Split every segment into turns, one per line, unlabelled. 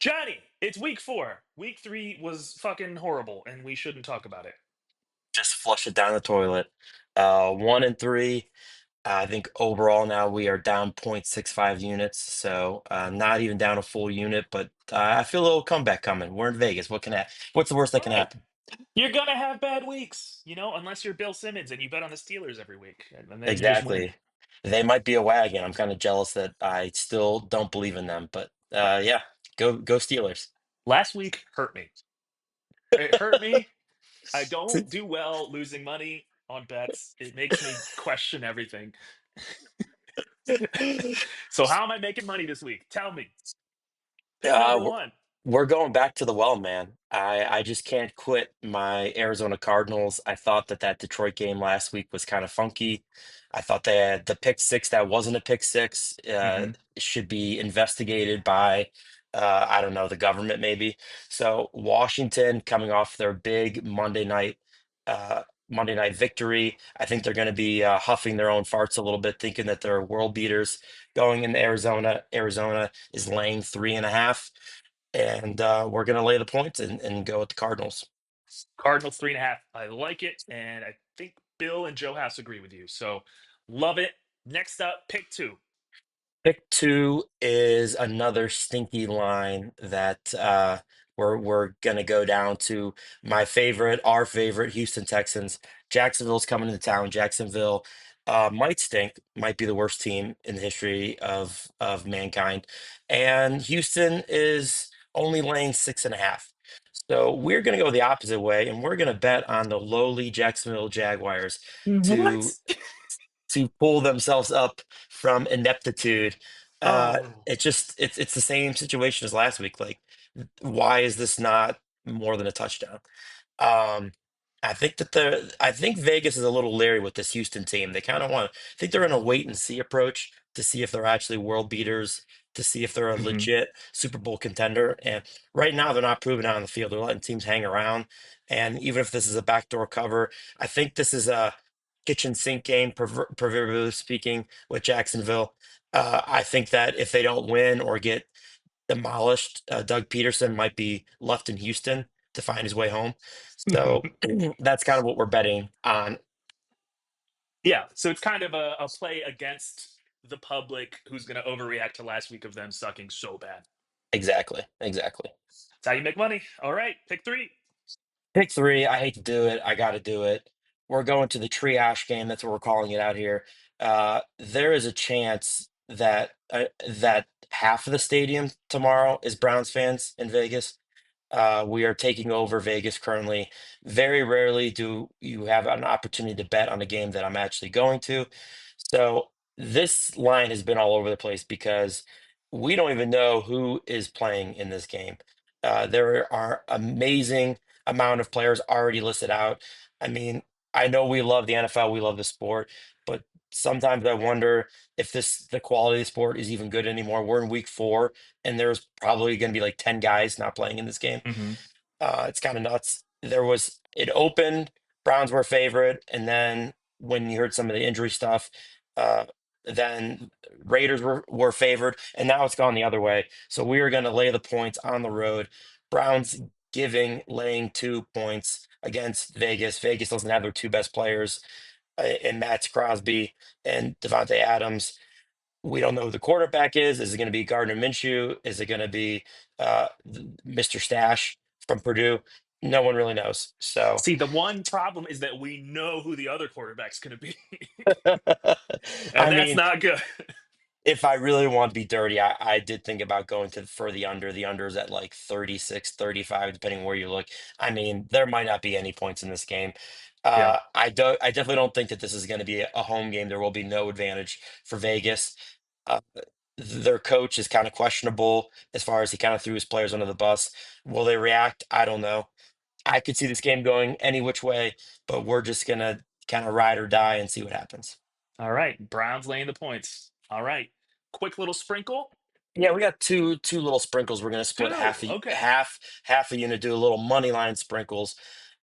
Johnny, it's week 4. Week 3 was fucking horrible, and we shouldn't talk about it.
Just flush it down the toilet. 1 and 3. I think overall now we are down 0.65 units, so not even down a full unit. But I feel a little comeback coming. We're in Vegas. What's the worst that
All
can
right.
happen?
You're gonna have bad weeks, unless you're Bill Simmons and you bet on the Steelers every week, and then you just win.
Exactly. They might be a wagon. I'm kind of jealous that I still don't believe in them. But yeah, go Steelers.
Last week hurt me. It hurt me. I don't do well losing money on bets. It makes me question everything. So how am I making money this week? Tell me. Pick
Uh,
number
we're,
one.
we're going back to the well, man. I just can't quit my Arizona Cardinals. I thought that Detroit game last week was kind of funky. I thought they had the pick six that wasn't a pick six
Hmm.
should be investigated by I don't know, the government maybe. So Washington coming off their big Monday night victory. I think they're going to be huffing their own farts a little bit, thinking that they're world beaters going into Arizona. Arizona is laying 3.5, and we're going to lay the points and go with the Cardinals.
Cardinals 3.5. I like it, and I think Bill and Joe House agree with you. So love it. Next up, pick two.
Pick two is another stinky line that we're gonna go down to our favorite Houston Texans. Jacksonville's coming into town. Jacksonville might stink, might be the worst team in the history of mankind, and Houston is only laying 6.5. So we're gonna go the opposite way, and we're gonna bet on the lowly Jacksonville Jaguars to
What?
pull themselves up from ineptitude.
Oh.
It's the same situation as last week. Like, why is this not more than a touchdown? Um, I think Vegas is a little leery with this Houston team. They kind of want I think they're in a wait and see approach to see if they're actually world beaters, to see if they're a
Hmm.
legit Super Bowl contender. And right now they're not proving it on the field. They're letting teams hang around. And even if this is a backdoor cover, I think this is a kitchen sink game, proverbially speaking, with Jacksonville. I think that if they don't win or get demolished, Doug Peterson might be left in Houston to find his way home. So that's kind of what we're betting on.
Yeah, so it's kind of a play against the public who's going to overreact to last week of them sucking so bad.
Exactly. Exactly.
That's how you make money. All right, pick three.
Pick three. I hate to do it. I got to do it. We're going to the triage game. That's what we're calling it out here. There is a chance that half of the stadium tomorrow is Browns fans in Vegas. We are taking over Vegas currently. Very rarely do you have an opportunity to bet on a game that I'm actually going to. So this line has been all over the place because we don't even know who is playing in this game. There are amazing amount of players already listed out. I mean, I know we love the NFL, we love the sport, but sometimes I wonder if the quality of the sport is even good anymore. We're in week 4, and there's probably going to be like 10 guys not playing in this game.
Hmm.
It's kind of nuts. It opened, Browns were favorite, and then when you heard some of the injury stuff, uh, then Raiders were favored, and now it's gone the other way. So we are going to lay the points on the road. Browns laying 2 points against Vegas. Vegas doesn't have their two best players in Matt Crosby and Devontae Adams. We don't know who the quarterback is. Is it going to be Gardner Minshew? Is it going to be Mr. Stash from Purdue? No one really knows. So,
See, the one problem is that we know who the other quarterback's going to be, and
I
that's
mean,
not good.
if I really want to be dirty, I did think about going for the under. The under is at like 36, 35, depending where you look. I mean, there might not be any points in this game.
Yeah.
I definitely don't think that this is going to be a home game. There will be no advantage for Vegas. Uh, their coach is kind of questionable as far as he kind of threw his players under the bus. Will they react? I don't know. I could see this game going any which way, but we're just gonna kind of ride or die and see what happens.
All right, Browns laying the points. All right, quick little sprinkle.
Yeah, we got two little sprinkles. We're gonna split
Two. Okay.
half a unit, do a little money line sprinkles.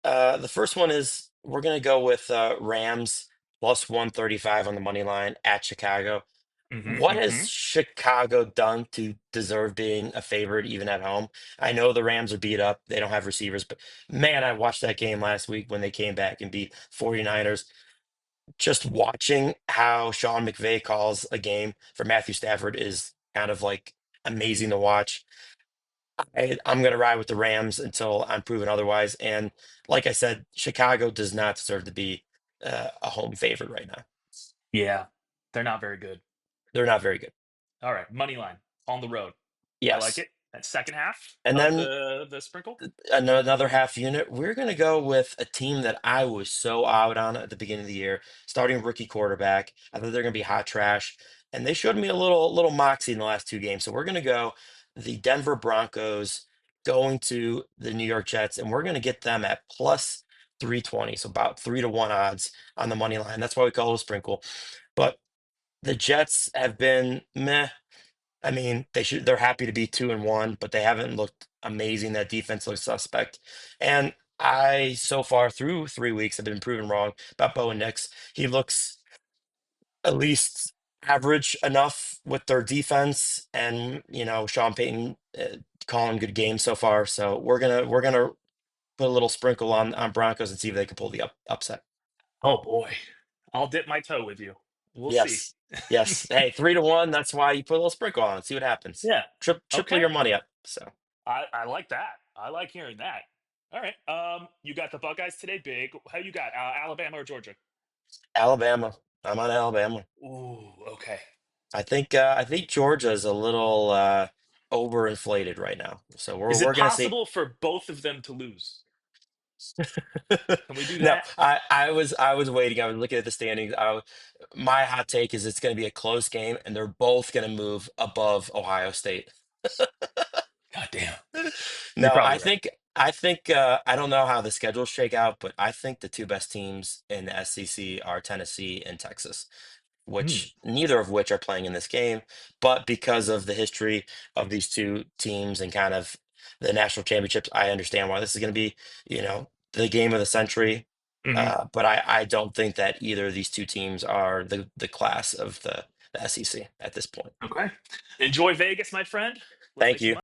The first one is we're gonna go with Rams plus 135 on the money line at Chicago. What has
Hmm.
Chicago done to deserve being a favorite even at home? I know the Rams are beat up. They don't have receivers, but man, I watched that game last week when they came back and beat 49ers. Just watching how Sean McVay calls a game for Matthew Stafford is kind of like amazing to watch. I'm going to ride with the Rams until I'm proven otherwise. And like I said, Chicago does not deserve to be a home favorite right now.
Yeah, they're not very good.
They're not very good.
All right, money line on the road. I like
Yes.
it. That second half
And
of
then
the sprinkle.
another half unit, we're going to go with a team that I was so out on at the beginning of the year, starting rookie quarterback. I thought they're going to be hot trash, and they showed me a little moxie in the last two games. So we're going to go the Denver Broncos going to the New York Jets, and we're going to get them at plus 320, so about 3-1 odds on the money line. That's why we call it a sprinkle. But the Jets have been meh. I mean, they're happy to be 2-1, but they haven't looked amazing. That defense looks suspect. And I so far through 3 weeks have been proven wrong about Bo and Nix. He looks at least average enough with their defense, and Sean Payton calling good games so far. So we're gonna put a little sprinkle on Broncos and see if they can pull the upset.
Oh boy, I'll dip my toe with you. We'll see.
Yes, yes. Hey, 3-1. That's why you put a little sprinkle on it. See what happens.
Yeah.
Triple
Okay.
your money up. So.
I like that. I like hearing that. All right. You got the Buckeyes today, big. How you got? Alabama or Georgia?
Alabama. I'm on Alabama.
Ooh, okay.
I think Georgia is a little overinflated right now. So we're
Is it
we're gonna see.
possible for both of them to lose? Can we do
No,
that?
I was waiting. I was looking at the standings. My hot take is it's gonna be a close game, and they're both gonna move above Ohio State.
God damn. You're
No,
probably
I
right.
think I think I don't know how the schedules shake out, but I think the two best teams in the SEC are Tennessee and Texas,
Hmm.
which neither of which are playing in this game. But because of the history of these two teams and kind of the national championships, I understand why this is going to be, the game of the century.
Hmm.
But I don't think that either of these two teams are the class of the SEC at this point.
Okay. Enjoy Vegas, my friend. Let's
Thank
make some
you.
money.